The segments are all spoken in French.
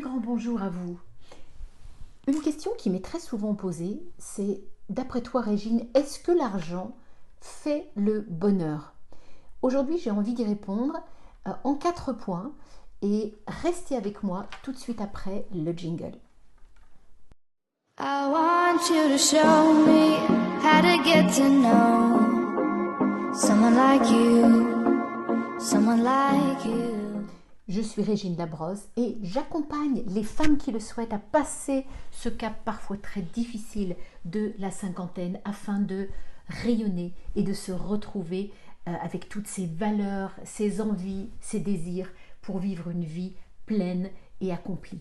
grand bonjour à vous. Une question qui m'est très souvent posée, c'est d'après toi Régine, est-ce que l'argent fait le bonheur? Aujourd'hui j'ai envie d'y répondre en 4 points et restez avec moi tout de suite après le jingle. I want you to show me how to get to know someone like you, someone like you. Je suis Régine Labrosse et j'accompagne les femmes qui le souhaitent à passer ce cap parfois très difficile de la cinquantaine afin de rayonner et de se retrouver avec toutes ses valeurs, ses envies, ses désirs pour vivre une vie pleine et accomplie.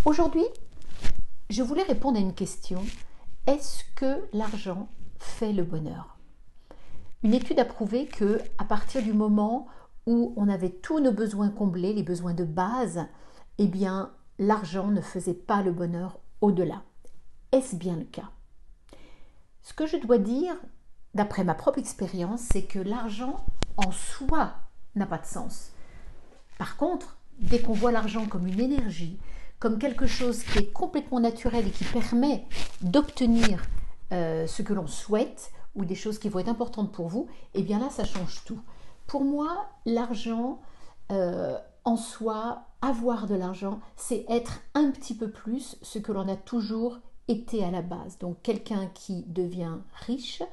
Aujourd'hui, je voulais répondre à une question. Est-ce que l'argent fait le bonheur? Une étude a prouvé que à partir du moment où on avait tous nos besoins comblés, les besoins de base, eh bien, l'argent ne faisait pas le bonheur au-delà. Est-ce bien le cas? Ce que je dois dire, d'après ma propre expérience, c'est que l'argent en soi n'a pas de sens. Par contre, dès qu'on voit l'argent comme une énergie, comme quelque chose qui est complètement naturel et qui permet d'obtenir ce que l'on souhaite ou des choses qui vont être importantes pour vous, eh bien là, ça change tout. Pour moi, l'argent en soi, avoir de l'argent, c'est être un petit peu plus ce que l'on a toujours été à la base. Donc quelqu'un qui devient riche,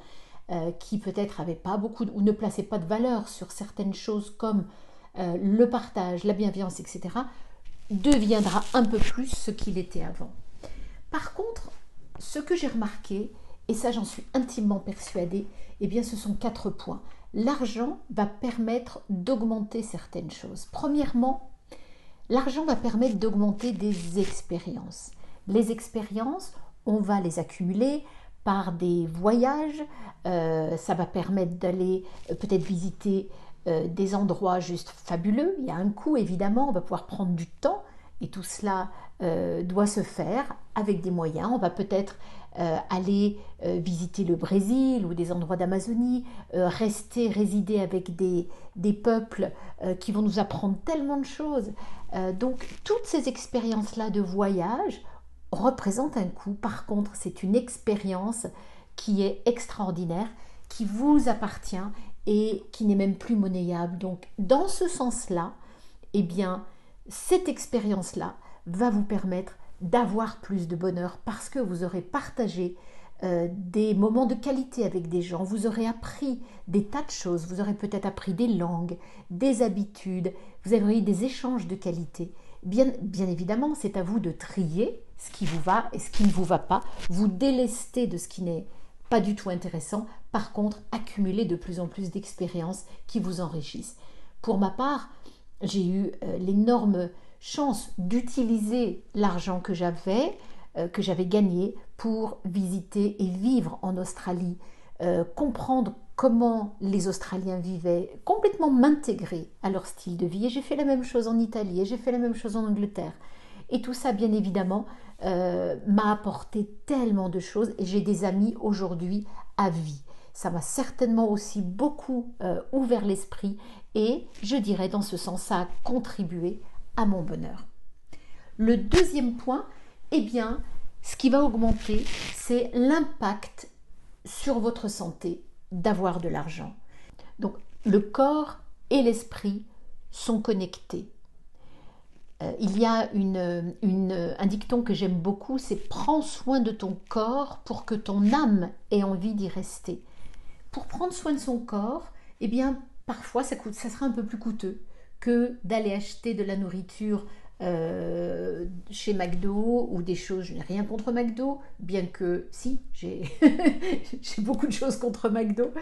qui peut-être avait pas beaucoup ou ne plaçait pas de valeur sur certaines choses comme le partage, la bienveillance, etc., deviendra un peu plus ce qu'il était avant. Par contre, ce que j'ai remarqué, et ça j'en suis intimement persuadée, eh bien ce sont 4 points. L'argent va permettre d'augmenter certaines choses. Premièrement, l'argent va permettre d'augmenter des expériences. Les expériences, on va les accumuler par des voyages, ça va permettre d'aller peut-être visiter des endroits juste fabuleux. Il y a un coût évidemment, on va pouvoir prendre du temps et tout cela doit se faire avec des moyens. On va peut-être aller visiter le Brésil ou des endroits d'Amazonie, résider avec des peuples qui vont nous apprendre tellement de choses. Donc toutes ces expériences-là de voyage représentent un coût. Par contre, c'est une expérience qui est extraordinaire, qui vous appartient et qui n'est même plus monnayable. Donc dans ce sens-là, eh bien, cette expérience-là va vous permettre d'avoir plus de bonheur parce que vous aurez partagé des moments de qualité avec des gens, vous aurez appris des tas de choses, vous aurez peut-être appris des langues, des habitudes, vous aurez eu des échanges de qualité. Bien évidemment, c'est à vous de trier ce qui vous va et ce qui ne vous va pas, vous délester de ce qui n'est pas du tout intéressant, par contre, accumuler de plus en plus d'expériences qui vous enrichissent. Pour ma part, j'ai eu l'énorme chance d'utiliser l'argent que j'avais gagné pour visiter et vivre en Australie, comprendre comment les Australiens vivaient, complètement m'intégrer à leur style de vie. Et j'ai fait la même chose en Italie et j'ai fait la même chose en Angleterre. Et tout ça, bien évidemment, m'a apporté tellement de choses et j'ai des amis aujourd'hui à vie. Ça m'a certainement aussi beaucoup ouvert l'esprit et je dirais dans ce sens, ça a contribué à mon bonheur. Le deuxième point, eh bien, ce qui va augmenter, c'est l'impact sur votre santé d'avoir de l'argent. Donc, le corps et l'esprit sont connectés. Il y a un dicton que j'aime beaucoup, c'est « Prends soin de ton corps pour que ton âme ait envie d'y rester ». Pour prendre soin de son corps, eh bien, parfois, ça sera un peu plus coûteux que d'aller acheter de la nourriture chez McDo ou des choses. Je n'ai rien contre McDo, bien que si, j'ai beaucoup de choses contre McDo,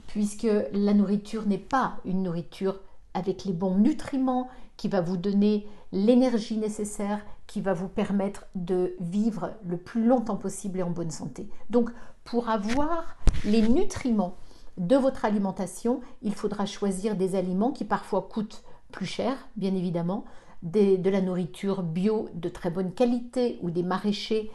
puisque la nourriture n'est pas une nourriture avec les bons nutriments qui va vous donner l'énergie nécessaire, qui va vous permettre de vivre le plus longtemps possible et en bonne santé. Donc, pour avoir les nutriments de votre alimentation, il faudra choisir des aliments qui parfois coûtent plus cher, bien évidemment, de la nourriture bio de très bonne qualité ou des maraîchers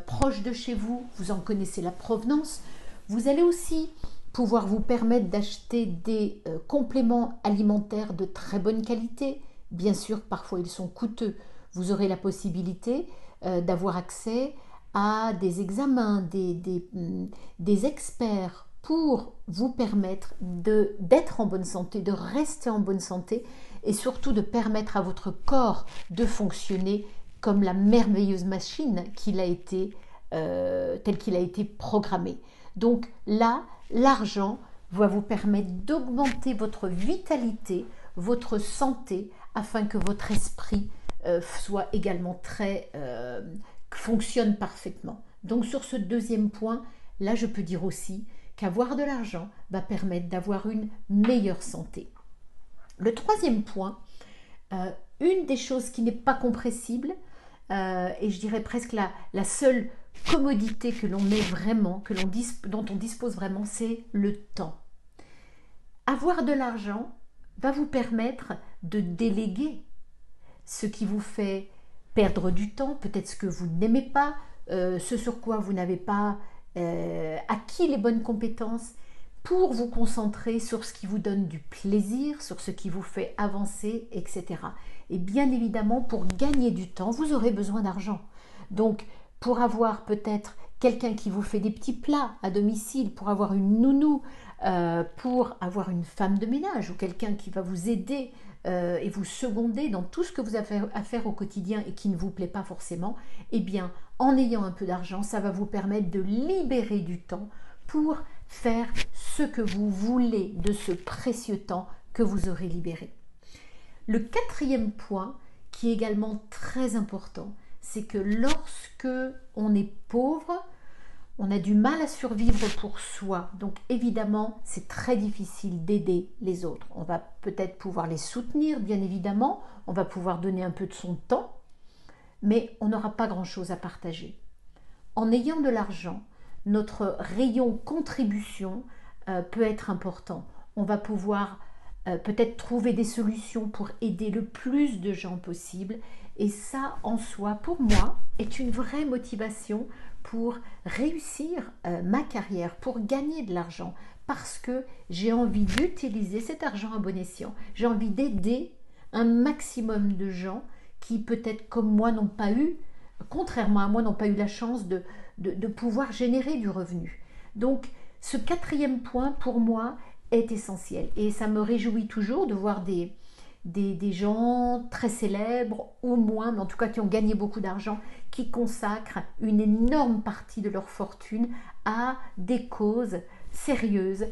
proches de chez vous, vous en connaissez la provenance. Vous allez aussi pouvoir vous permettre d'acheter des compléments alimentaires de très bonne qualité, Bien sûr, parfois ils sont coûteux. Vous aurez la possibilité d'avoir accès à des examens, des experts pour vous permettre d'être en bonne santé, de rester en bonne santé et surtout de permettre à votre corps de fonctionner comme la merveilleuse machine qu'il a été, tel qu'il a été programmé. Donc là, l'argent va vous permettre d'augmenter votre vitalité, votre santé, afin que votre esprit soit également fonctionne parfaitement. Donc sur ce deuxième point, là je peux dire aussi qu'avoir de l'argent va permettre d'avoir une meilleure santé. Le troisième point, une des choses qui n'est pas compressible, et je dirais presque la seule commodité que l'on ait vraiment, dont on dispose vraiment, c'est le temps. Avoir de l'argent va vous permettre de déléguer ce qui vous fait perdre du temps, peut-être ce que vous n'aimez pas, ce sur quoi vous n'avez pas acquis les bonnes compétences, pour vous concentrer sur ce qui vous donne du plaisir, sur ce qui vous fait avancer, etc. Et bien évidemment, pour gagner du temps, vous aurez besoin d'argent. Donc, pour avoir peut-être quelqu'un qui vous fait des petits plats à domicile, pour avoir une nounou, pour avoir une femme de ménage ou quelqu'un qui va vous aider et vous seconder dans tout ce que vous avez à faire au quotidien et qui ne vous plaît pas forcément, eh bien, en ayant un peu d'argent, ça va vous permettre de libérer du temps pour faire ce que vous voulez de ce précieux temps que vous aurez libéré. Le quatrième point, qui est également très important, c'est que lorsque on est pauvre, on a du mal à survivre pour soi. Donc évidemment, c'est très difficile d'aider les autres. On va peut-être pouvoir les soutenir, bien évidemment. On va pouvoir donner un peu de son temps, mais on n'aura pas grand-chose à partager. En ayant de l'argent, notre rayon contribution peut être important. On va pouvoir peut-être trouver des solutions pour aider le plus de gens possible. Et ça, en soi, pour moi, est une vraie motivation pour réussir ma carrière, pour gagner de l'argent, parce que j'ai envie d'utiliser cet argent à bon escient. J'ai envie d'aider un maximum de gens qui, peut-être comme moi, n'ont pas eu, contrairement à moi, n'ont pas eu la chance de pouvoir générer du revenu. Donc, ce quatrième point, pour moi, est essentiel. Et ça me réjouit toujours de voir des gens très célèbres ou moins, mais en tout cas qui ont gagné beaucoup d'argent, qui consacrent une énorme partie de leur fortune à des causes sérieuses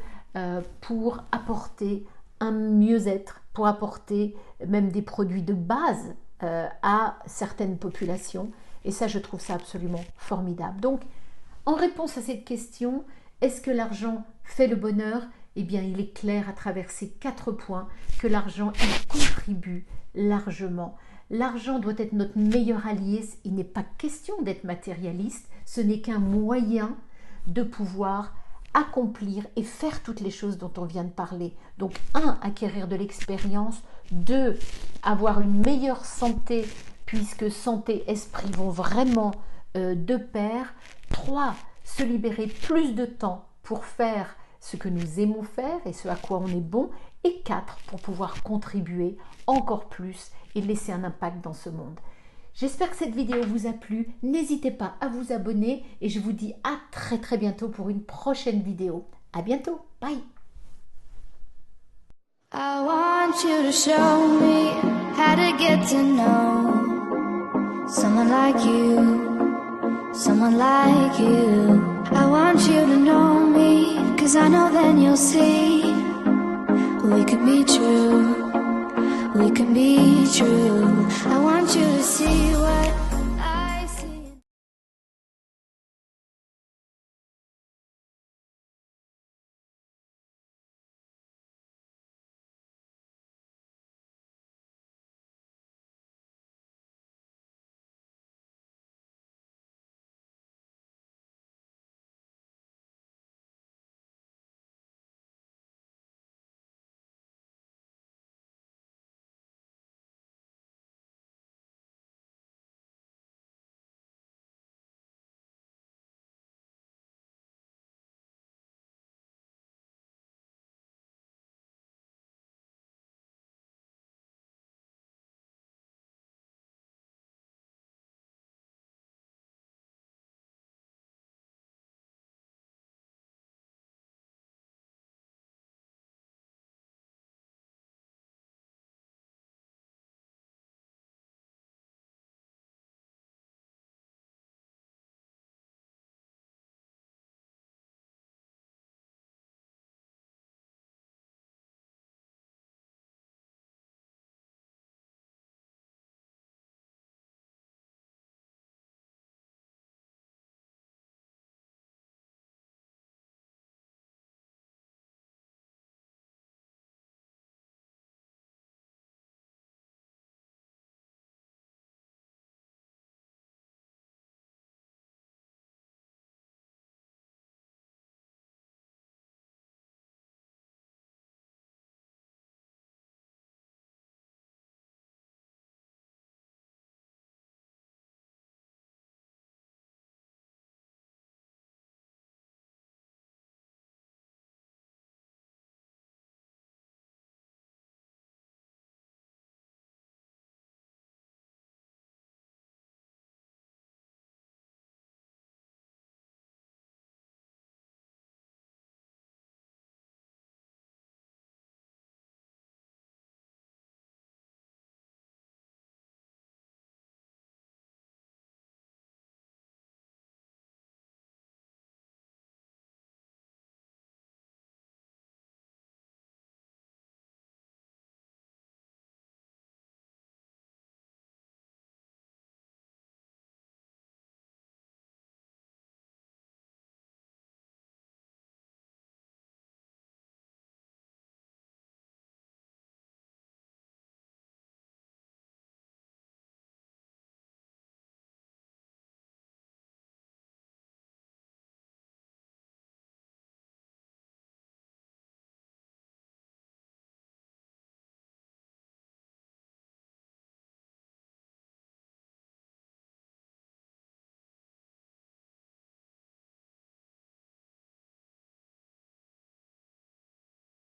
pour apporter un mieux-être, pour apporter même des produits de base à certaines populations. Et ça, je trouve ça absolument formidable. Donc, en réponse à cette question, est-ce que l'argent fait le bonheur ? Eh bien, il est clair à travers ces 4 points que l'argent y contribue largement. L'argent doit être notre meilleur allié. Il n'est pas question d'être matérialiste. Ce n'est qu'un moyen de pouvoir accomplir et faire toutes les choses dont on vient de parler. Donc, 1, acquérir de l'expérience. 2, avoir une meilleure santé, puisque santé et esprit vont vraiment de pair. 3, se libérer plus de temps pour faire ce que nous aimons faire et ce à quoi on est bon, et 4, pour pouvoir contribuer encore plus et laisser un impact dans ce monde. J'espère que cette vidéo vous a plu. N'hésitez pas à vous abonner et je vous dis à très très bientôt pour une prochaine vidéo. À bientôt, bye. I want you to show me how to get to know someone like you, someone like you. I want you to know me, 'cause I know then you'll see we can be true, we can be true. I want you to see what